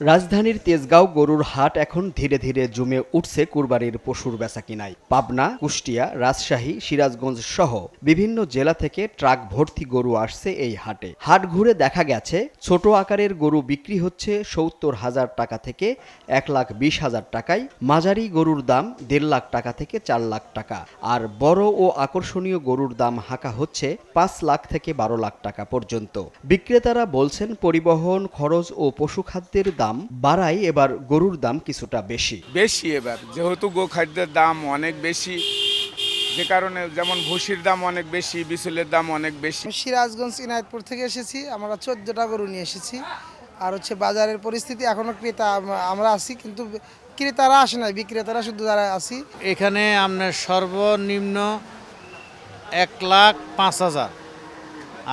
রাজধানীর তেজগাঁও গরুর হাট এখন ধীরে ধীরে জমে উঠছে কুরবানির পশুর বেচাকিনায়। পাবনা, কুষ্টিয়া, রাজশাহী, সিরাজগঞ্জ সহ বিভিন্ন জেলা থেকে ট্রাক ভর্তি গরু আসছে এই হাটে। হাট ঘুরে দেখা গেছে ছোট আকারের গরু বিক্রি হচ্ছে ৭০,০০০ টাকা থেকে ১,২০,০০০ টাকায়, মাঝারি গরুর দাম ১.৫ লাখ টাকা থেকে ৪ লাখ টাকা, আর বড় ও আকর্ষণীয় গরুর দাম হাঁকা হচ্ছে ৫ লাখ থেকে ১২ লাখ টাকা পর্যন্ত। বিক্রেতারা বলছেন পরিবহন খরচ ও পশুখাদ্যের দাম বাড়ায় এবার গরুর দাম কিছুটা বেশি। এবার যেহেতু গোখাদ্যের দাম অনেক বেশি, যে কারণে যেমন ভুসির দাম অনেক বেশি, বিচুলের দাম অনেক বেশি। সিরাজগঞ্জ ইনায়তপুর থেকে এসেছি, আমরা ১৪টা গরু নিয়ে এসেছি। আর বাজারের পরিস্থিতি এখনো ক্রেতা আমরা আছি, কিন্তু ক্রেতারা আসে নাই, বিক্রেতারা শুধু যারা আছি। এখানে আপনার সর্বনিম্ন ১,০৫,০০০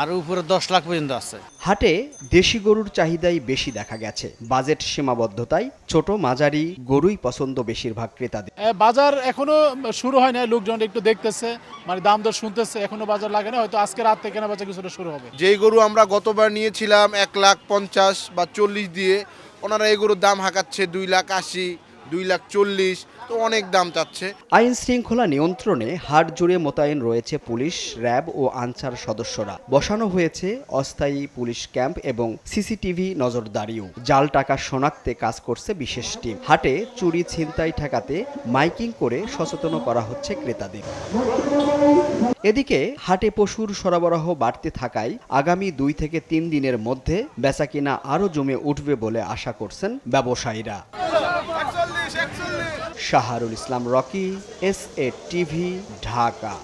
আর উপরে ১০ লাখ পর্যন্ত আছে। হাটে দেশি গরুর চাহিদাই বেশি দেখা গেছে। বাজেট সীমাবদ্ধতায় ছোট মাঝারি গরুই পছন্দ বেশিরভাগ ক্রেতাদের। বাজার এখনো শুরু হয় না, লোকজন একটু দেখতেছে, মানে দাম দর শুনতেছে, এখনো বাজার লাগে না, হয়তো আজকে রাত থেকে কেনা বেচা কিছুটা শুরু হবে। যেই গরু আমরা গতবার নিয়েছিলাম ১,৫০,০০০ বা ৪০ দিয়ে, ওনারা এই গরুর দাম হাঁকাচ্ছে ২,৮০,০০০, ২,৪০,০০০, তো অনেক দাম চাচ্ছে। আইন শৃঙ্খলা নিয়ন্ত্রণে হাট জুড়ে মোতায়েন রয়েছে পুলিশ, র্যাব ও আনসার সদস্যরা। বসানো হয়েছে অস্থায়ী পুলিশ ক্যাম্প এবং সিসিটিভি নজরদারিও। জাল টাকা শনাক্তে কাজ করছে বিশেষ টিম। হাটে চুরি ছিনতাই ঠেকাতে মাইকিং করে সচেতন করা হচ্ছে ক্রেতাদের। এদিকে হাটে পশুর সরবরাহ বাড়তে থাকায় আগামী ২ থেকে ৩ দিনের মধ্যে বেচাকিনা আরও জমে উঠবে বলে আশা করছেন ব্যবসায়ীরা। শাহরুল ইসলাম রকি, SA টিভি, ঢাকা।